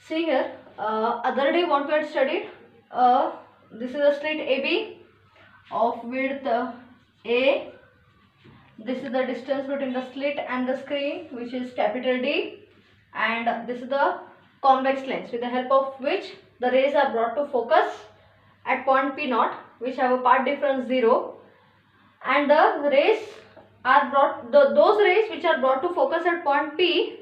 See here, other day what we had studied, this is a slit AB of width A. This is the distance between the slit and the screen, which is capital D, and this is the convex lens with the help of which the rays are brought to focus at point P naught, which have a path difference 0, and the rays are brought, those rays which are brought to focus at point P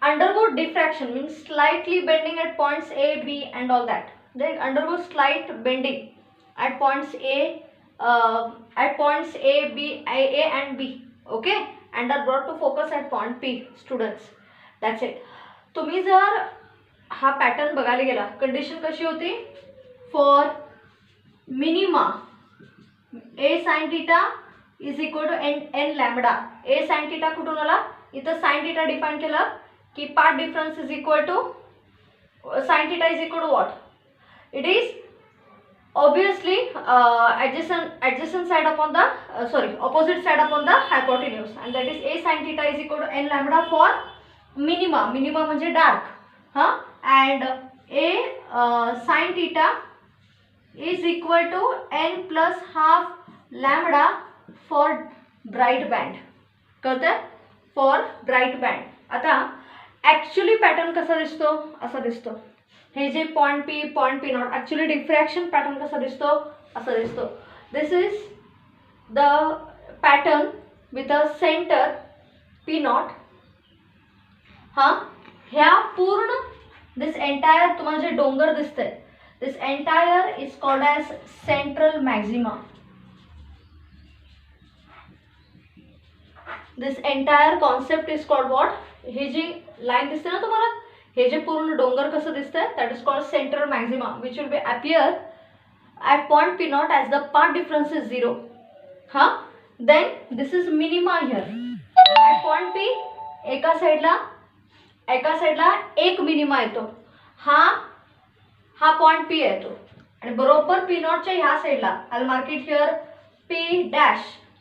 undergo diffraction, means slightly bending at points A, B and all that. They undergo slight bending at points A, B, A and B, okay, and are brought to focus at point P, students. That's it. तुम्ही जर हा pattern बघायला गेला, condition कशी होती, for minima A sin theta is equal to n lambda. A sin theta कुठून आला, इथं sin theta डिफाइन केलं की path difference is equal to sin theta is equal to what? It is obviously adjacent side upon the opposite side upon the hypotenuse, and that is A sin theta is equal to n lambda for minima. Minima म्हणजे dark, and A sin theta is equal to n plus half lambda for bright band. कळतंय? For bright band. आता actually pattern कसा दिसतो, असा दिसतो. हे जे point P naught, actually diffraction pattern कसा दिसतो, असा दिसतो. This is the pattern with a centre P naught. ह्या पूर्ण दिस एंटायर तुम्हाला जे डोंगर दिसतंय, this entire is called as central maxima. This entire concept is called what? हे जी लाईन दिसते ना तुम्हाला, हे जे पूर्ण डोंगर कसं दिसतंय, that is called central maxima, which will be appear at point P naught as the path difference is 0. Then this is minima here at point P. एका साईडला एक मिनिमा येतो, हा पॉइंट पी येतो, आणि बरोबर पी नॉटच्या ह्या साईडला, I mark it here P dash,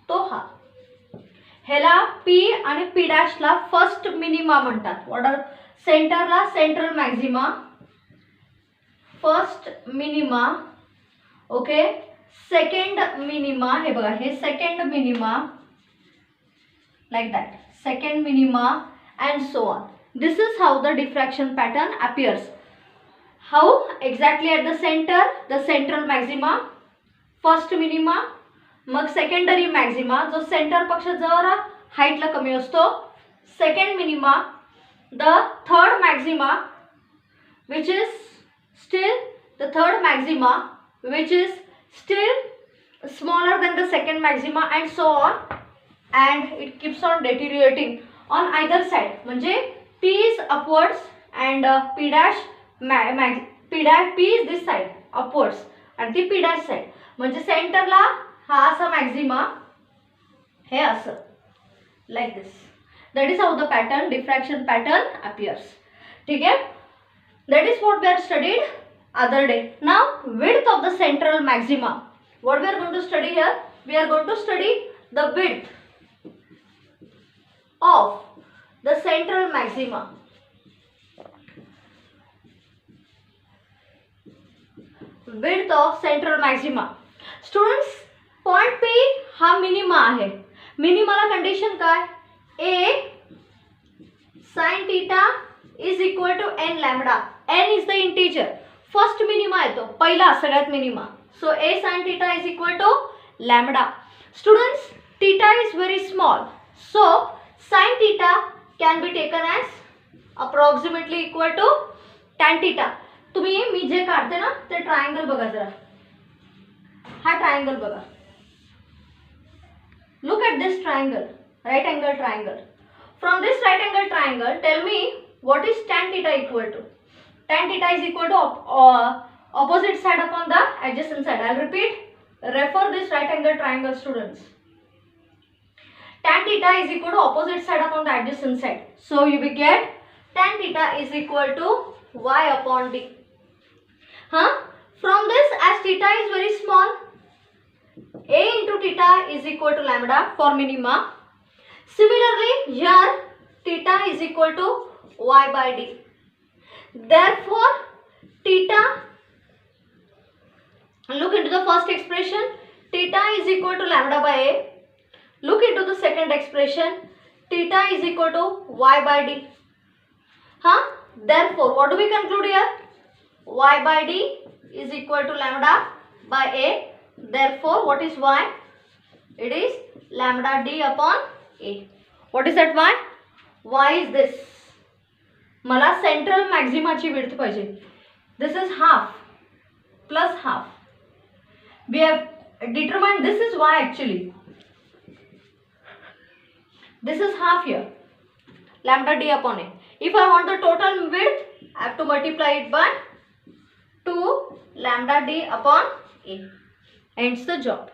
तो हा. ह्याला पी आणि पी डॅशला फर्स्ट मिनिमा म्हणतात. ऑर्डर सेंटरला central maxima, first minima, okay. Second minima, हे बघा, हे second minima, like that, second minima and so on. This is how the diffraction pattern appears. How exactly at the centre, the central maxima, first minima, मग secondary maxima जो centre पेक्षा जरा हाईटला कमी असतो, second minima, the third maxima which is still the third maxima which is still smaller than the second maxima and so on, and it keeps on deteriorating on either side. म्हणजे P is upwards and P dash P is this side upwards आणि ती P dash side. म्हणजे सेंटरला हा असा maxima, हे असं, like this. That is how the pattern, diffraction pattern appears. ठीक आहे. That is what we are studied other day. Now width of the central maxima. What we are going to study here? We are going to study the width of the central maxima. Width of central maxima. Students, point P हा minima आहे. मिनिमाला condition काय? A sine theta is equal to n lambda. N is the integer. First minima येतो, पहिला सगळ्यात minima. So a sine theta is equal to lambda. Students, theta is very small, so sine theta can be taken as approximately equal to tan theta. तुम्ही मी जे काढते ना ते triangle बघा जरा. हा ट्रायंगल बघा. Look at this triangle, right angle triangle. From this right angle triangle, tell me what is tan theta equal to? Tan theta is equal to opposite side upon the adjacent side. I'll repeat. Refer this right angle triangle, students. Tan theta is equal to opposite side upon the adjacent side. So you will get tan theta is equal to y upon d. From this, as theta is very small, a into theta is equal to lambda for minima. Similarly, here theta is equal to y by d. Therefore, theta, look into the first expression, theta is equal to lambda by a. Look into the second expression, theta is equal to y by d. Therefore, what do we conclude here? Y by d is equal to lambda by a. Therefore, what is y? It is lambda d upon a. What is that y? Y is this. मला central मॅक्झिमाची width पाहिजे. This is half plus half. We have determined this is y actually. This is half here. Lambda d upon a. If I want the total width, I have to multiply it by 2 lambda d upon a. Ends the job.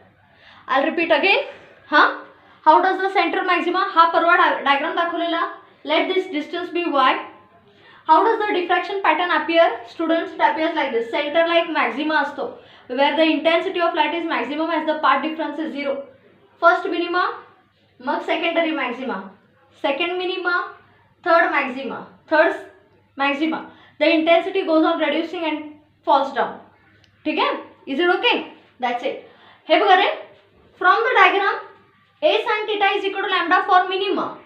I'll repeat again. How does the center maxima? हा परवा diagram दाखवलेला. Let this distance be y. How does the diffraction pattern appear? Students, it appears like this. Center like maxima असतो, where the intensity of light is maximum as the path difference is 0. First minima, mug secondary maxima, second minima, third maxima, third maxima. The intensity goes on reducing and falls down. ठीक है? Is it okay? That's it. हे बघा रे, from the diagram, a sin theta is equal to lambda for minima.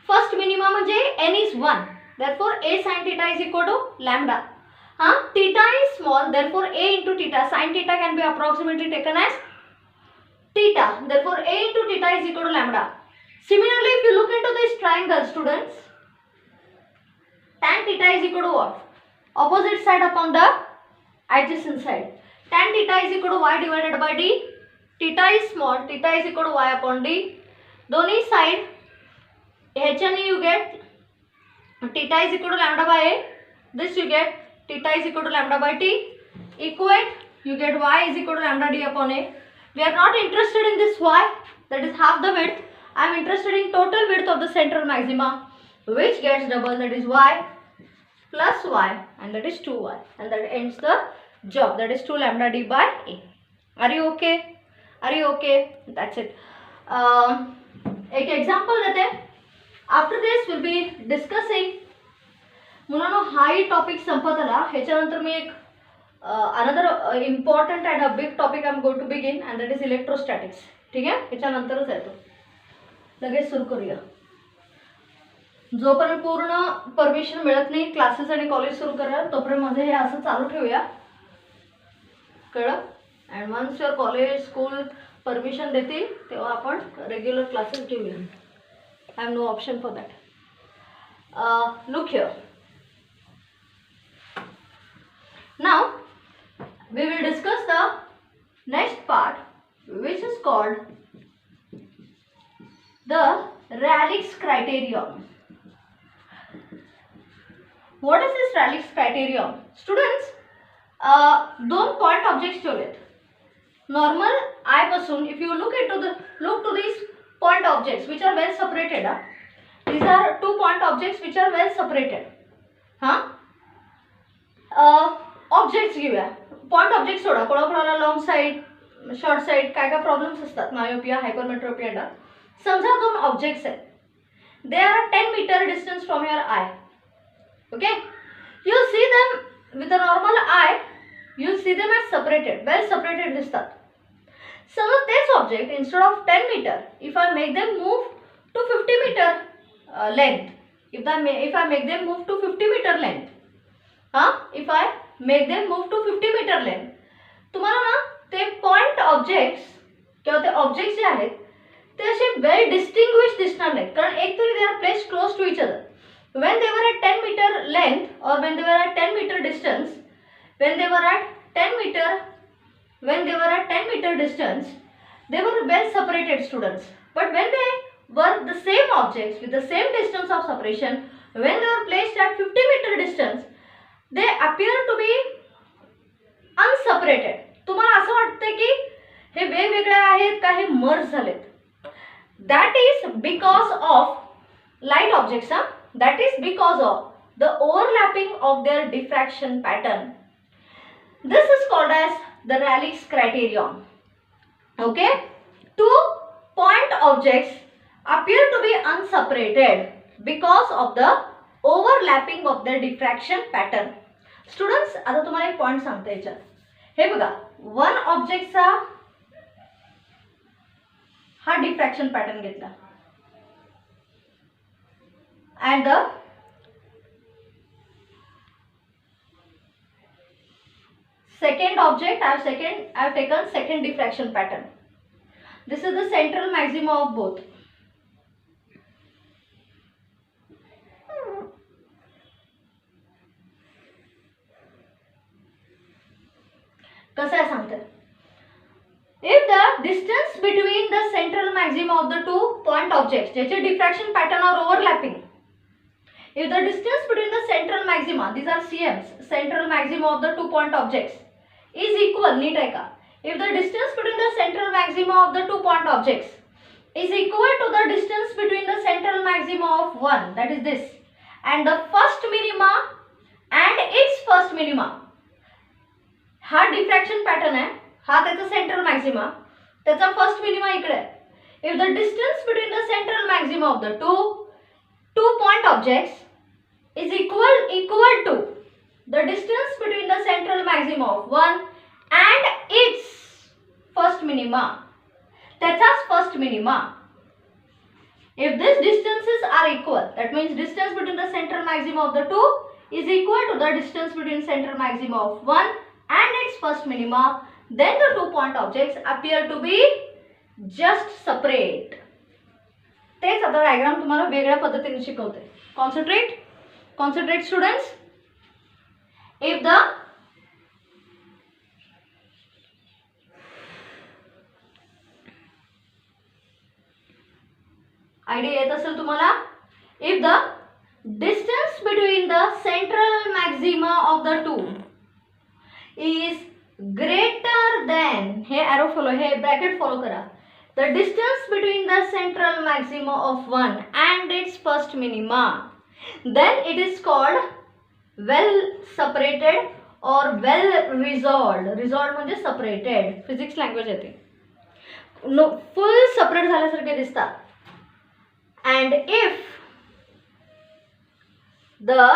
First minima म्हणजे n is 1. Therefore, a sin theta is equal to lambda. Theta is small. Therefore, a into theta. Sin theta can be approximately taken as theta. Therefore, a into theta is equal to lambda. Similarly, if you look into this triangle, students, tan theta is equal to what? Opposite side upon the adjacent side. Tan theta is equal to y divided by d. Theta is small. Theta is equal to y upon d. दोनों side, h you get theta is equal to lambda by a. This you get theta is equal to lambda by t. Equate, you get y is equal to lambda d upon a. We are not interested in this y, that is half the width. I am interested in total width of the central maxima, which gets double, that is y plus y, and that is 2y, and that ends the job. That is 2 lambda d by a. Are you okay? Are you okay? That's it. एक example देते हैं. After this we'll be discussing. मुलांनो हा ही topic Sampat आला. ह्याच्यानंतर मी एक another important and a big topic I'm going to begin, and that is electrostatics. ठीक आहे? ह्याच्यानंतरच आहे तो. लगेच सुरू करूया. जोपर्यंत पूर्ण परमिशन मिळत नाही क्लासेस आणि कॉलेज सुरू करा तोपर्यंत माझे हे असं चालू ठेवूया. कळलं? And ones your college school permission देतील तेव्हा आपण रेग्युलर क्लासेस घेऊया. I have no option for that. Look here. Now, we will discuss the next part, which is called the Rayleigh's criterion. What is this Rayleigh's criterion? Students, दोन point objects ठेवलेत. Normal eye पासून, if you look to these point objects which are well separated. These are 2 point objects which are well separated. Objects घेऊया. Point objects soda. कोणाकोणाला long side, short side काय काय problems असतात myopia, हायपरमेट्रोपिया. समजा दोन objects आहेत. They are 10 meter distance from your eye. Okay? You see them with a normal eye. You see them as separated, well separated दिसतात. Some of this object, instead of 10 meter, if I make them move to 50 meter length, if I make them move to 50 meter length, if I make them move to 50 meter length, तुम्हाला ना ते point objects किंवा ते objects जे आहेत ते असे well distinguished दिसणार नाहीत, कारण एक तरी they are placed close to each other. When they were at 10 meter length or when they were at 10 meter distance, when they were at 10 meter distance, they were well separated, students. But when they were the same objects with the same distance of separation, when they were placed at 50 meter distance, they appear to be unseparated. तुम्हाला असं वाटतं की हे वेगवेगळे आहेत का हे मर्ज झालेत? That is because of light objects. That is because of the overlapping of their diffraction pattern. This is called as the Rayleigh's criterion. Okay? 2 point objects appear to be unseparated because of the overlapping of the diffraction pattern. Students, आता तुम्हाला एक point सांगते याच्यात. हे बघा, one ऑब्जेक्टचा हा diffraction pattern घेतला and the second object I have taken second diffraction pattern. This is the central maxima of both. कसं आहे सांगते. If the distance between the central maxima of the two point objects, ज्याचे diffraction pattern are overlapping, if the distance between the central maxima, these are CMs, central maxima of the two point objects, is equal, नीट आहे का? If the distance between the central maxima of the two point objects is equal to the distance between the central maxima of one, that is this, and the first minima and its first minima, हा diffraction pattern आहे, हा त्याचा central maxima, त्याचा first minima इकडे आहे. If the distance between the central maxima of the two point objects is equal to the distance between the central maxima of one and its first minima, त्याचाच first minima. If these distances are equal, that means distance between the central maxima of the two is equal to the distance between central maxima of one and its first minima, then the two point objects appear to be just separate. तेच आता diagram तुम्हाला वेगळ्या पद्धतीने शिकवते. Concentrate students. If the idea येत असेल तुम्हाला, if the distance between the central maxima of the two is greater than, hey arrow follow, hey bracket follow करा, the distance between the central maxima of one and its first minima, then it is called well separated or well resolved. Resolved म्हणजे separated, physics language येते. full separate झाल्यासारखे दिसतात. And if the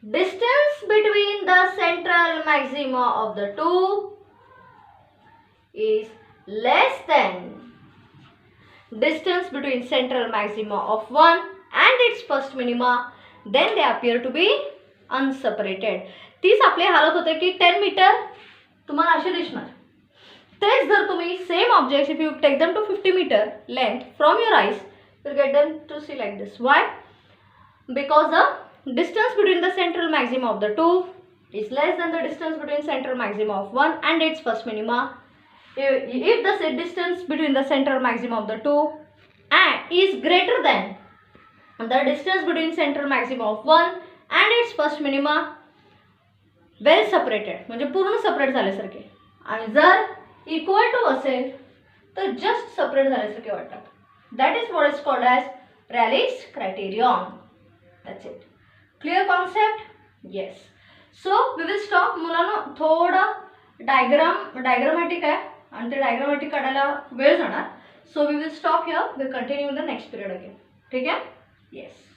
distance between the central maxima of the two is less than distance between central maxima of one and its first minima, then they appear to be unseparated. तीच आपली हालत होते की 10 metre तुम्हाला असे दिसणार. तेच जर तुम्ही same objects, if you take them to 50 meter length from your eyes, you'll get them to see like this. Why? Because the distance between the central maxima of the two is less than the distance between central maxima of one and its first minima. If the distance between the central maxima of the two is greater than the distance between central maxima of one and its first minima, well separated म्हणजे पूर्ण separate झाल्यासारखे, आणि जर equal to असेल तर just separate झाल्यासारखे वाटतात. That is what is called as Rayleigh's criterion. That's it. Clear concept? Yes. So we will stop. मुलांना थोडं डायग्रामॅटिक आहे आणि ते डायग्रामॅटिक काढायला वेळ जाणार. So we will stop here. Will continue in the next period again. ठीक आहे? येस.